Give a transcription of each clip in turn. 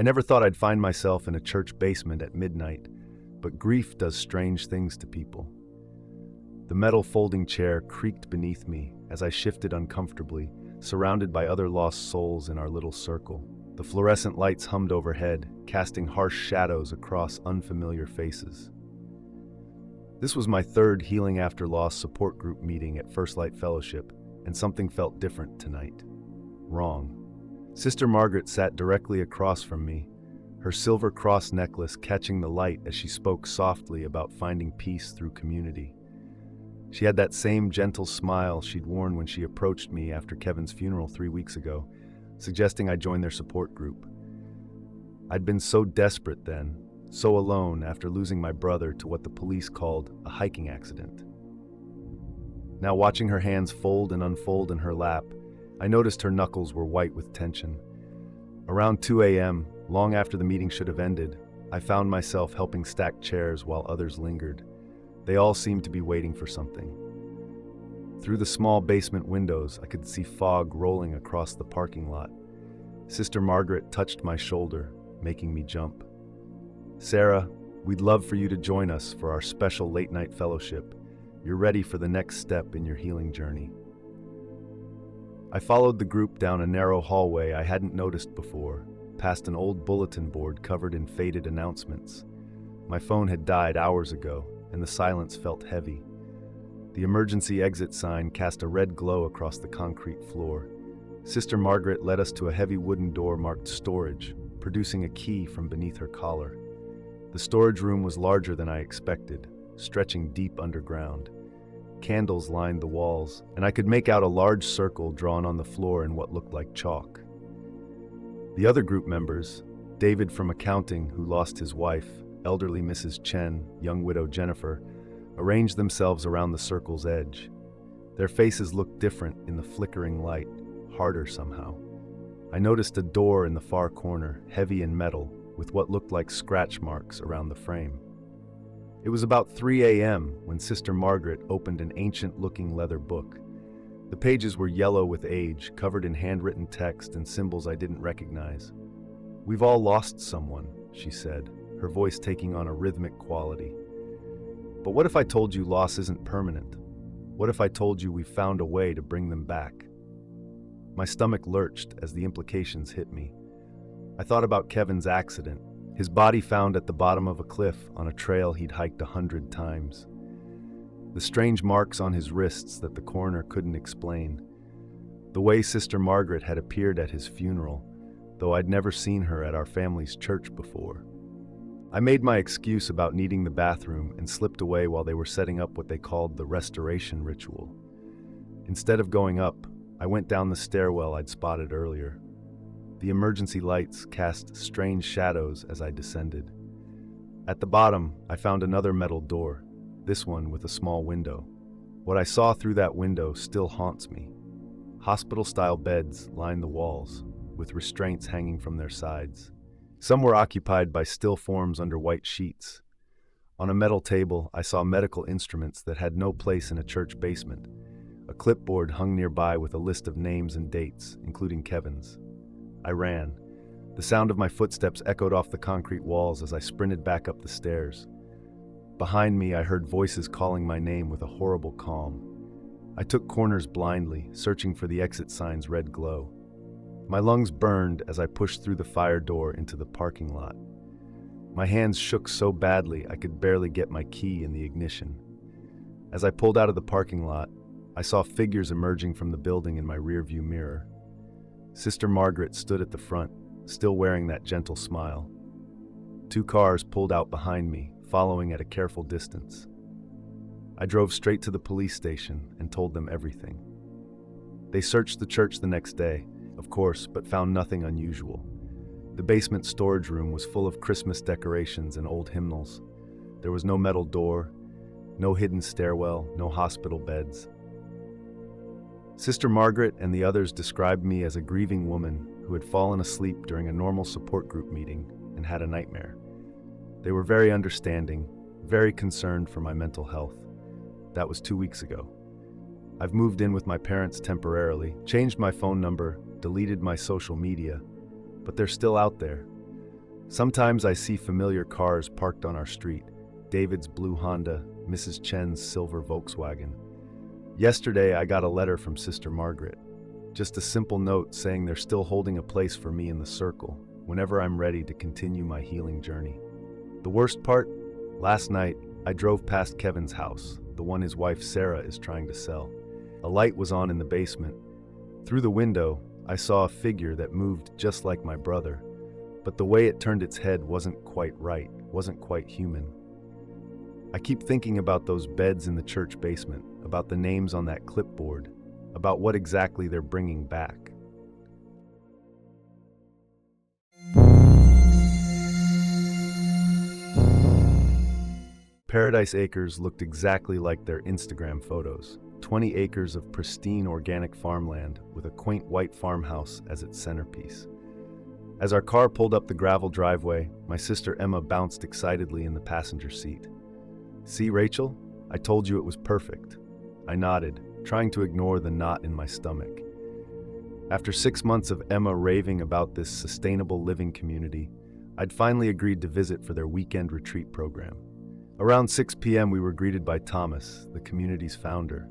I never thought I'd find myself in a church basement at midnight, but grief does strange things to people. The metal folding chair creaked beneath me as I shifted uncomfortably, surrounded by other lost souls in our little circle. The fluorescent lights hummed overhead, casting harsh shadows across unfamiliar faces. This was my third Healing After Loss support group meeting at First Light Fellowship, and something felt different tonight. Wrong. Sister Margaret sat directly across from me, her silver cross necklace catching the light as she spoke softly about finding peace through community. She had that same gentle smile she'd worn when she approached me after Kevin's funeral 3 weeks ago, suggesting I join their support group. I'd been so desperate then, so alone after losing my brother to what the police called a hiking accident. Now watching her hands fold and unfold in her lap, I noticed her knuckles were white with tension. Around 2 a.m., long after the meeting should have ended, I found myself helping stack chairs while others lingered. They all seemed to be waiting for something. Through the small basement windows, I could see fog rolling across the parking lot. Sister Margaret touched my shoulder, making me jump. "Sarah, we'd love for you to join us for our special late-night fellowship. You're ready for the next step in your healing journey." I followed the group down a narrow hallway I hadn't noticed before, past an old bulletin board covered in faded announcements. My phone had died hours ago, and the silence felt heavy. The emergency exit sign cast a red glow across the concrete floor. Sister Margaret led us to a heavy wooden door marked storage, producing a key from beneath her collar. The storage room was larger than I expected, stretching deep underground. Candles lined the walls, and I could make out a large circle drawn on the floor in what looked like chalk. The other group members, David from accounting, who lost his wife, elderly Mrs. Chen, young widow Jennifer, arranged themselves around the circle's edge. Their faces looked different in the flickering light, harder somehow. I noticed a door in the far corner, heavy in metal, with what looked like scratch marks around the frame. It was about 3 a.m. when Sister Margaret opened an ancient-looking leather book. The pages were yellow with age, covered in handwritten text and symbols I didn't recognize. "We've all lost someone," she said, her voice taking on a rhythmic quality. "But what if I told you loss isn't permanent? What if I told you we found a way to bring them back?" My stomach lurched as the implications hit me. I thought about Kevin's accident, his body found at the bottom of a cliff on a trail he'd hiked 100 times. The strange marks on his wrists that the coroner couldn't explain. The way Sister Margaret had appeared at his funeral, though I'd never seen her at our family's church before. I made my excuse about needing the bathroom and slipped away while they were setting up what they called the restoration ritual. Instead of going up, I went down the stairwell I'd spotted earlier. The emergency lights cast strange shadows as I descended. At the bottom, I found another metal door, this one with a small window. What I saw through that window still haunts me. Hospital-style beds lined the walls, with restraints hanging from their sides. Some were occupied by still forms under white sheets. On a metal table, I saw medical instruments that had no place in a church basement. A clipboard hung nearby with a list of names and dates, including Kevin's. I ran. The sound of my footsteps echoed off the concrete walls as I sprinted back up the stairs. Behind me, I heard voices calling my name with a horrible calm. I took corners blindly, searching for the exit sign's red glow. My lungs burned as I pushed through the fire door into the parking lot. My hands shook so badly I could barely get my key in the ignition. As I pulled out of the parking lot, I saw figures emerging from the building in my rearview mirror. Sister Margaret stood at the front, still wearing that gentle smile. 2 cars pulled out behind me, following at a careful distance. I drove straight to the police station and told them everything. They searched the church the next day, of course, but found nothing unusual. The basement storage room was full of Christmas decorations and old hymnals. There was no metal door, no hidden stairwell, no hospital beds. Sister Margaret and the others described me as a grieving woman who had fallen asleep during a normal support group meeting and had a nightmare. They were very understanding, very concerned for my mental health. That was 2 weeks ago. I've moved in with my parents temporarily, changed my phone number, deleted my social media, but they're still out there. Sometimes I see familiar cars parked on our street. David's blue Honda, Mrs. Chen's silver Volkswagen. Yesterday, I got a letter from Sister Margaret. Just a simple note saying they're still holding a place for me in the circle whenever I'm ready to continue my healing journey. The worst part? Last night, I drove past Kevin's house, the one his wife Sarah is trying to sell. A light was on in the basement. Through the window, I saw a figure that moved just like my brother, but the way it turned its head wasn't quite right, wasn't quite human. I keep thinking about those beds in the church basement, about the names on that clipboard, about what exactly they're bringing back. Paradise Acres looked exactly like their Instagram photos. 20 acres of pristine organic farmland with a quaint white farmhouse as its centerpiece. As our car pulled up the gravel driveway, my sister Emma bounced excitedly in the passenger seat. "See, Rachel? I told you it was perfect." I nodded, trying to ignore the knot in my stomach. After 6 months of Emma raving about this sustainable living community, I'd finally agreed to visit for their weekend retreat program. Around 6 p.m. we were greeted by Thomas, the community's founder.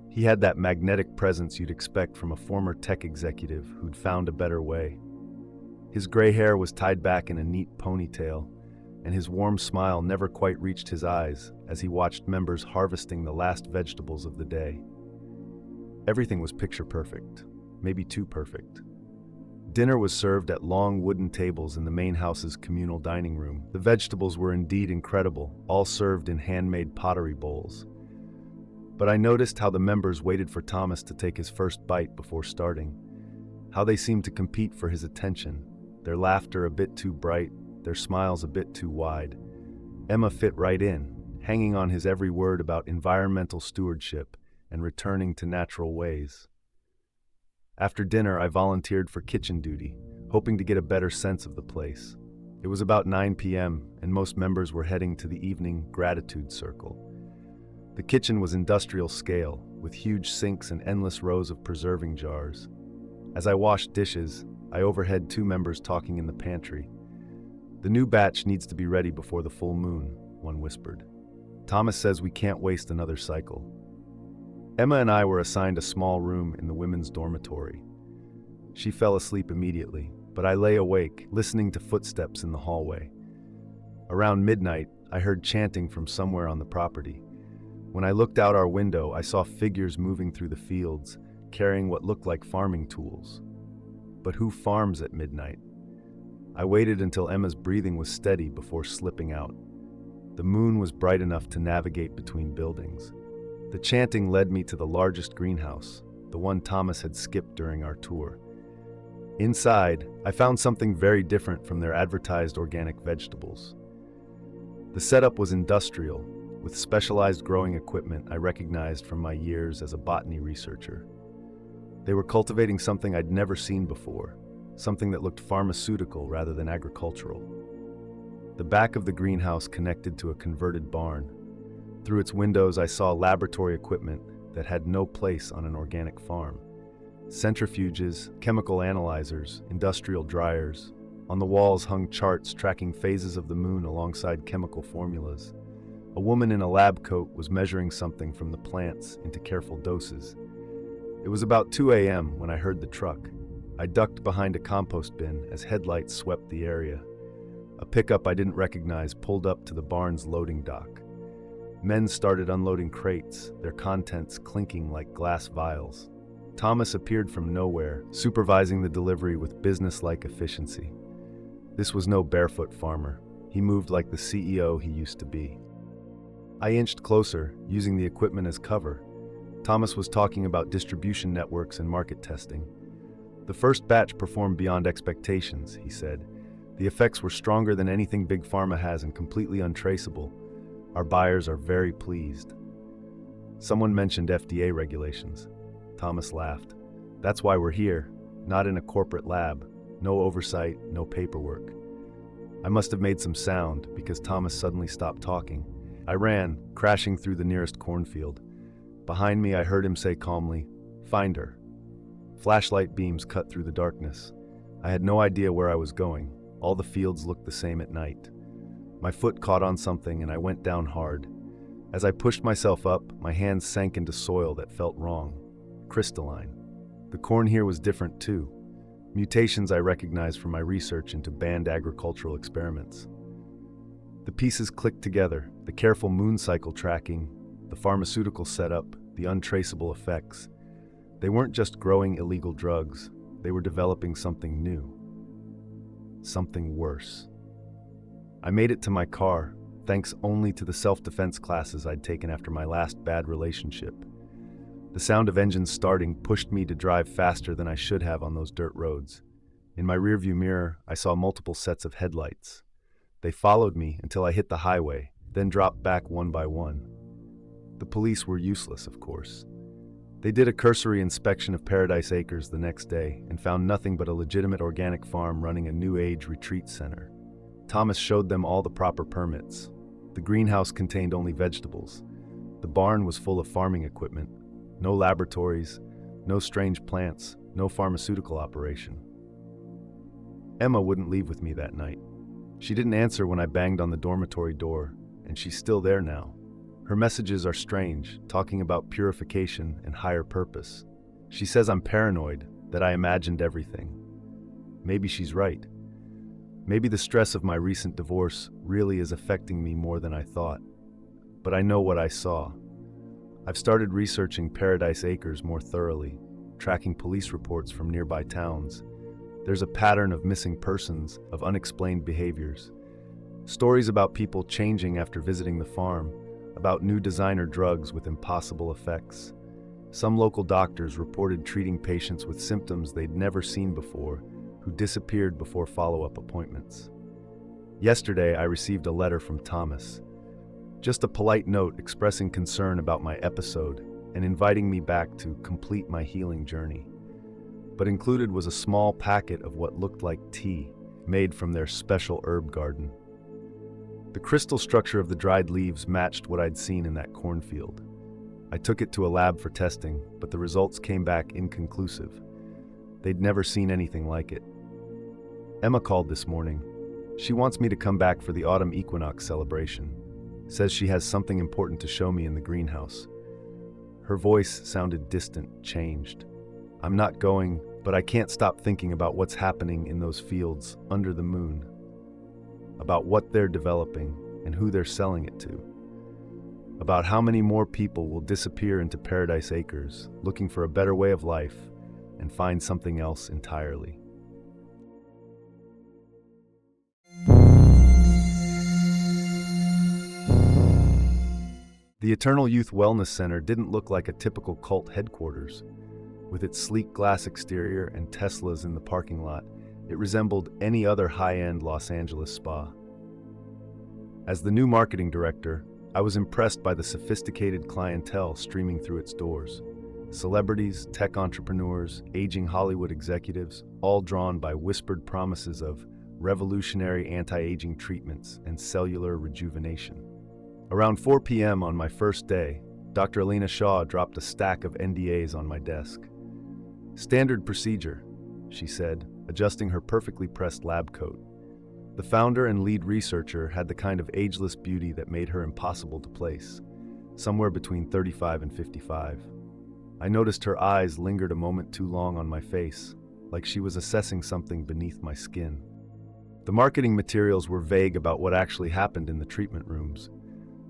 He had that magnetic presence you'd expect from a former tech executive who'd found a better way. His gray hair was tied back in a neat ponytail, and his warm smile never quite reached his eyes as he watched members harvesting the last vegetables of the day. Everything was picture perfect, maybe too perfect. Dinner was served at long wooden tables in the main house's communal dining room. The vegetables were indeed incredible, all served in handmade pottery bowls. But I noticed how the members waited for Thomas to take his first bite before starting, how they seemed to compete for his attention, their laughter a bit too bright, their smiles a bit too wide. Emma fit right in, hanging on his every word about environmental stewardship and returning to natural ways. After dinner, I volunteered for kitchen duty, hoping to get a better sense of the place. It was about 9 p.m., and most members were heading to the evening gratitude circle. The kitchen was industrial scale, with huge sinks and endless rows of preserving jars. As I washed dishes, I overheard 2 members talking in the pantry. "The new batch needs to be ready before the full moon," one whispered. "Thomas says we can't waste another cycle." Emma and I were assigned a small room in the women's dormitory. She fell asleep immediately, but I lay awake, listening to footsteps in the hallway. Around midnight, I heard chanting from somewhere on the property. When I looked out our window, I saw figures moving through the fields, carrying what looked like farming tools. But who farms at midnight? I waited until Emma's breathing was steady before slipping out. The moon was bright enough to navigate between buildings. The chanting led me to the largest greenhouse, the one Thomas had skipped during our tour. Inside, I found something very different from their advertised organic vegetables. The setup was industrial, with specialized growing equipment I recognized from my years as a botany researcher. They were cultivating something I'd never seen before, something that looked pharmaceutical rather than agricultural. The back of the greenhouse connected to a converted barn. Through its windows, I saw laboratory equipment that had no place on an organic farm. Centrifuges, chemical analyzers, industrial dryers. On the walls hung charts tracking phases of the moon alongside chemical formulas. A woman in a lab coat was measuring something from the plants into careful doses. It was about 2 a.m. when I heard the truck. I ducked behind a compost bin as headlights swept the area. A pickup I didn't recognize pulled up to the barn's loading dock. Men started unloading crates, their contents clinking like glass vials. Thomas appeared from nowhere, supervising the delivery with business-like efficiency. This was no barefoot farmer. He moved like the CEO he used to be. I inched closer, using the equipment as cover. Thomas was talking about distribution networks and market testing. "The first batch performed beyond expectations," he said. "The effects were stronger than anything Big Pharma has and completely untraceable. Our buyers are very pleased." Someone mentioned FDA regulations. Thomas laughed. "That's why we're here, not in a corporate lab. No oversight, no paperwork." I must have made some sound because Thomas suddenly stopped talking. I ran, crashing through the nearest cornfield. Behind me, I heard him say calmly, "Find her." Flashlight beams cut through the darkness. I had no idea where I was going. All the fields looked the same at night. My foot caught on something and I went down hard. As I pushed myself up, my hands sank into soil that felt wrong, crystalline. The corn here was different too. Mutations I recognized from my research into banned agricultural experiments. The pieces clicked together, the careful moon cycle tracking, the pharmaceutical setup, the untraceable effects. They weren't just growing illegal drugs, they were developing something new. Something worse. I made it to my car, thanks only to the self-defense classes I'd taken after my last bad relationship. The sound of engines starting pushed me to drive faster than I should have on those dirt roads. In my rearview mirror, I saw multiple sets of headlights. They followed me until I hit the highway, then dropped back one by one. The police were useless, of course. They did a cursory inspection of Paradise Acres the next day and found nothing but a legitimate organic farm running a New Age retreat center. Thomas showed them all the proper permits. The greenhouse contained only vegetables. The barn was full of farming equipment. No laboratories, no strange plants, no pharmaceutical operation. Emma wouldn't leave with me that night. She didn't answer when I banged on the dormitory door, and she's still there now. Her messages are strange, talking about purification and higher purpose. She says I'm paranoid, that I imagined everything. Maybe she's right. Maybe the stress of my recent divorce really is affecting me more than I thought. But I know what I saw. I've started researching Paradise Acres more thoroughly, tracking police reports from nearby towns. There's a pattern of missing persons, of unexplained behaviors. Stories about people changing after visiting the farm, about new designer drugs with impossible effects. Some local doctors reported treating patients with symptoms they'd never seen before, who disappeared before follow-up appointments. Yesterday, I received a letter from Thomas. Just a polite note expressing concern about my episode and inviting me back to complete my healing journey. But included was a small packet of what looked like tea, made from their special herb garden. The crystal structure of the dried leaves matched what I'd seen in that cornfield. I took it to a lab for testing, but the results came back inconclusive. They'd never seen anything like it. Emma called this morning. She wants me to come back for the autumn equinox celebration. Says she has something important to show me in the greenhouse. Her voice sounded distant, changed. I'm not going, but I can't stop thinking about what's happening in those fields under the moon. About what they're developing and who they're selling it to. About how many more people will disappear into Paradise Acres, looking for a better way of life, and find something else entirely. The Eternal Youth Wellness Center didn't look like a typical cult headquarters. With its sleek glass exterior and Teslas in the parking lot, it resembled any other high-end Los Angeles spa. As the new marketing director, I was impressed by the sophisticated clientele streaming through its doors. Celebrities, tech entrepreneurs, aging Hollywood executives, all drawn by whispered promises of revolutionary anti-aging treatments and cellular rejuvenation. Around 4 p.m. on my first day, Dr. Alina Shaw dropped a stack of NDAs on my desk. "Standard procedure," she said, adjusting her perfectly pressed lab coat. The founder and lead researcher had the kind of ageless beauty that made her impossible to place, somewhere between 35 and 55. I noticed her eyes lingered a moment too long on my face, like she was assessing something beneath my skin. The marketing materials were vague about what actually happened in the treatment rooms.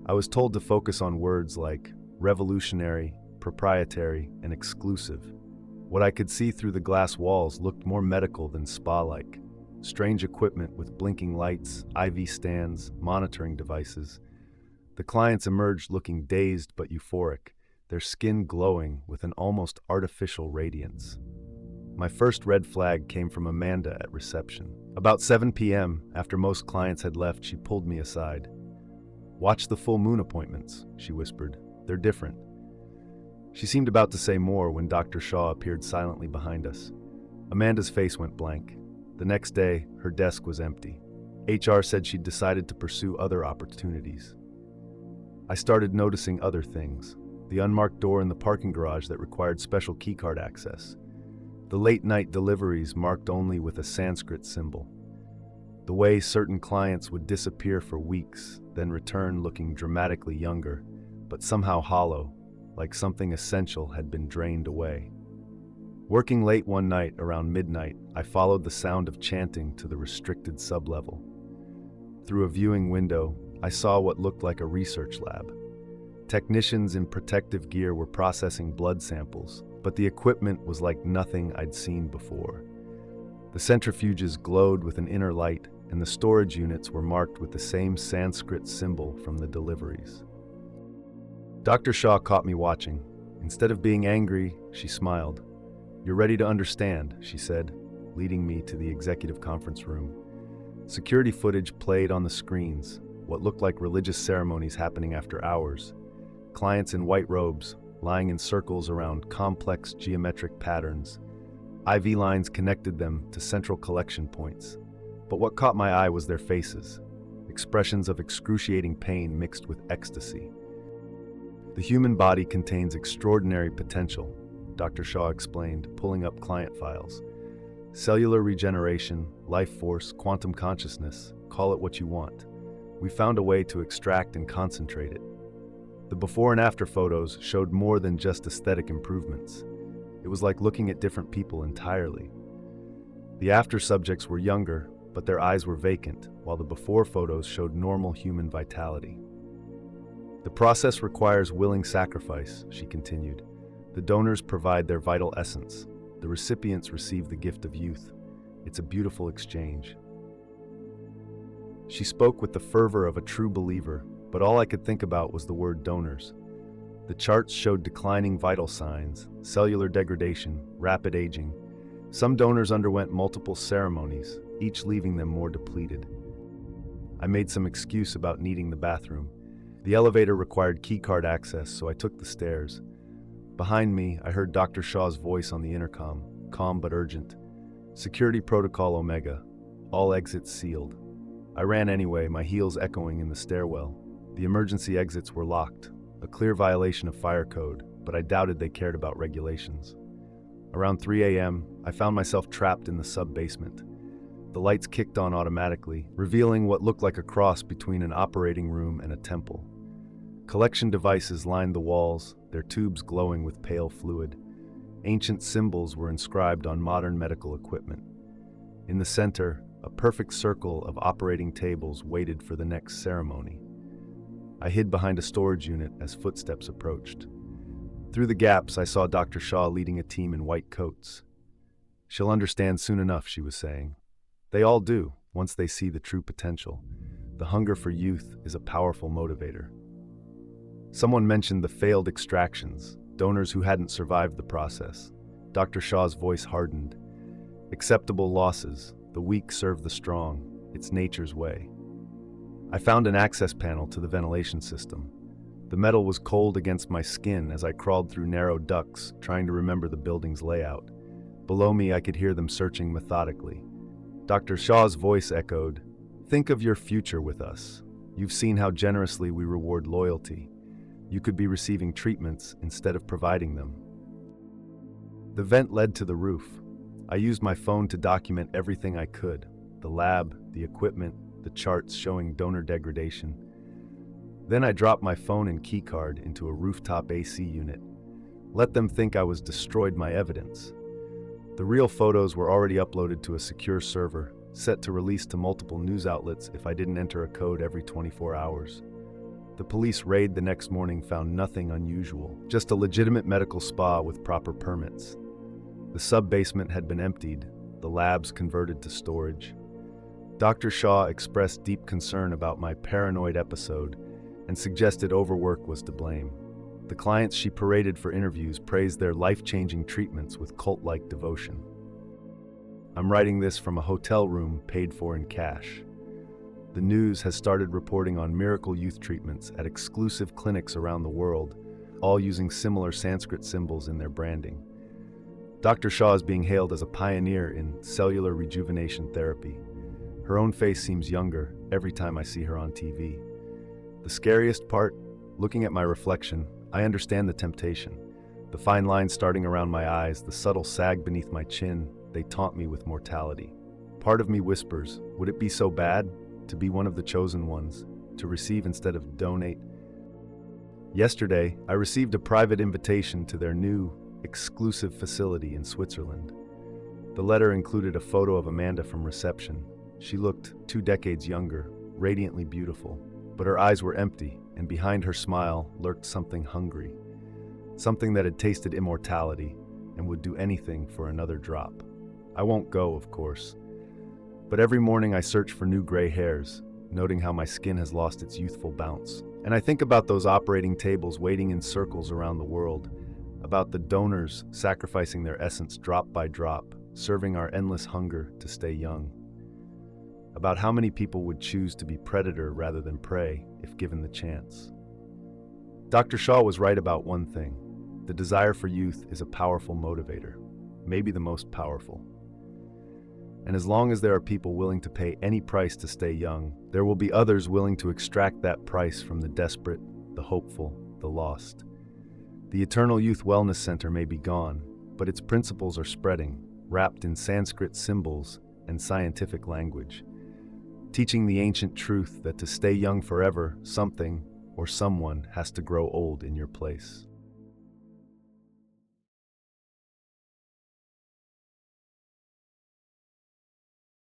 I was told to focus on words like revolutionary, proprietary, and exclusive. What I could see through the glass walls looked more medical than spa-like. Strange equipment with blinking lights, IV stands, monitoring devices. The clients emerged looking dazed but euphoric, their skin glowing with an almost artificial radiance. My first red flag came from Amanda at reception. About 7 p.m., after most clients had left, she pulled me aside. "Watch the full moon appointments," she whispered. "They're different." She seemed about to say more when Dr. Shaw appeared silently behind us. Amanda's face went blank. The next day, her desk was empty. HR said she'd decided to pursue other opportunities. I started noticing other things. The unmarked door in the parking garage that required special keycard access. The late-night deliveries marked only with a Sanskrit symbol. The way certain clients would disappear for weeks, then return looking dramatically younger, but somehow hollow, like something essential had been drained away. Working late one night around midnight, I followed the sound of chanting to the restricted sublevel. Through a viewing window, I saw what looked like a research lab. Technicians in protective gear were processing blood samples, but the equipment was like nothing I'd seen before. The centrifuges glowed with an inner light, and the storage units were marked with the same Sanskrit symbol from the deliveries. Dr. Shaw caught me watching. Instead of being angry, she smiled. "You're ready to understand," she said, leading me to the executive conference room. Security footage played on the screens, what looked like religious ceremonies happening after hours. Clients in white robes, lying in circles around complex geometric patterns. IV lines connected them to central collection points. But what caught my eye was their faces, expressions of excruciating pain mixed with ecstasy. "The human body contains extraordinary potential," Dr. Shaw explained, pulling up client files. "Cellular regeneration, life force, quantum consciousness, call it what you want. We found a way to extract and concentrate it." The before and after photos showed more than just aesthetic improvements. It was like looking at different people entirely. The after subjects were younger, but their eyes were vacant, while the before photos showed normal human vitality. "The process requires willing sacrifice," she continued. "The donors provide their vital essence. The recipients receive the gift of youth. It's a beautiful exchange." She spoke with the fervor of a true believer, but all I could think about was the word donors. The charts showed declining vital signs, cellular degradation, rapid aging. Some donors underwent multiple ceremonies, each leaving them more depleted. I made some excuse about needing the bathroom. The elevator required keycard access, so I took the stairs. Behind me, I heard Dr. Shaw's voice on the intercom, calm but urgent. "Security protocol Omega. All exits sealed." I ran anyway, my heels echoing in the stairwell. The emergency exits were locked, a clear violation of fire code, but I doubted they cared about regulations. Around 3 a.m., I found myself trapped in the sub-basement. The lights kicked on automatically, revealing what looked like a cross between an operating room and a temple. Collection devices lined the walls, their tubes glowing with pale fluid. Ancient symbols were inscribed on modern medical equipment. In the center, a perfect circle of operating tables waited for the next ceremony. I hid behind a storage unit as footsteps approached. Through the gaps, I saw Dr. Shaw leading a team in white coats. "She'll understand soon enough," she was saying. "They all do, once they see the true potential. The hunger for youth is a powerful motivator." Someone mentioned the failed extractions, donors who hadn't survived the process. Dr. Shaw's voice hardened. "Acceptable losses. The weak serve the strong. It's nature's way." I found an access panel to the ventilation system. The metal was cold against my skin as I crawled through narrow ducts, trying to remember the building's layout. Below me, I could hear them searching methodically. Dr. Shaw's voice echoed, "Think of your future with us. You've seen how generously we reward loyalty. You could be receiving treatments instead of providing them." The vent led to the roof. I used my phone to document everything I could: the lab, the equipment, the charts showing donor degradation. Then I dropped my phone and keycard into a rooftop AC unit. Let them think I was destroyed my evidence. The real photos were already uploaded to a secure server, set to release to multiple news outlets if I didn't enter a code every 24 hours. The police raid the next morning found nothing unusual, just a legitimate medical spa with proper permits. The sub-basement had been emptied, the labs converted to storage. Dr. Shaw expressed deep concern about my paranoid episode and suggested overwork was to blame. The clients she paraded for interviews praised their life-changing treatments with cult-like devotion. I'm writing this from a hotel room paid for in cash. The news has started reporting on miracle youth treatments at exclusive clinics around the world, all using similar Sanskrit symbols in their branding. Dr. Shaw is being hailed as a pioneer in cellular rejuvenation therapy. Her own face seems younger every time I see her on TV. The scariest part, looking at my reflection, I understand the temptation. The fine lines starting around my eyes, the subtle sag beneath my chin, they taunt me with mortality. Part of me whispers, would it be so bad to be one of the chosen ones, to receive instead of donate? Yesterday, I received a private invitation to their new, exclusive facility in Switzerland. The letter included a photo of Amanda from reception. She looked 2 decades younger, radiantly beautiful, but her eyes were empty, and behind her smile lurked something hungry, something that had tasted immortality and would do anything for another drop. I won't go, of course, but every morning I search for new gray hairs, noting how my skin has lost its youthful bounce. And I think about those operating tables waiting in circles around the world, about the donors sacrificing their essence drop by drop, serving our endless hunger to stay young. About how many people would choose to be predator rather than prey if given the chance. Dr. Shaw was right about one thing. The desire for youth is a powerful motivator, maybe the most powerful. And as long as there are people willing to pay any price to stay young, there will be others willing to extract that price from the desperate, the hopeful, the lost. The Eternal Youth Wellness Center may be gone, but its principles are spreading, wrapped in Sanskrit symbols and scientific language, teaching the ancient truth that to stay young forever, something or someone has to grow old in your place.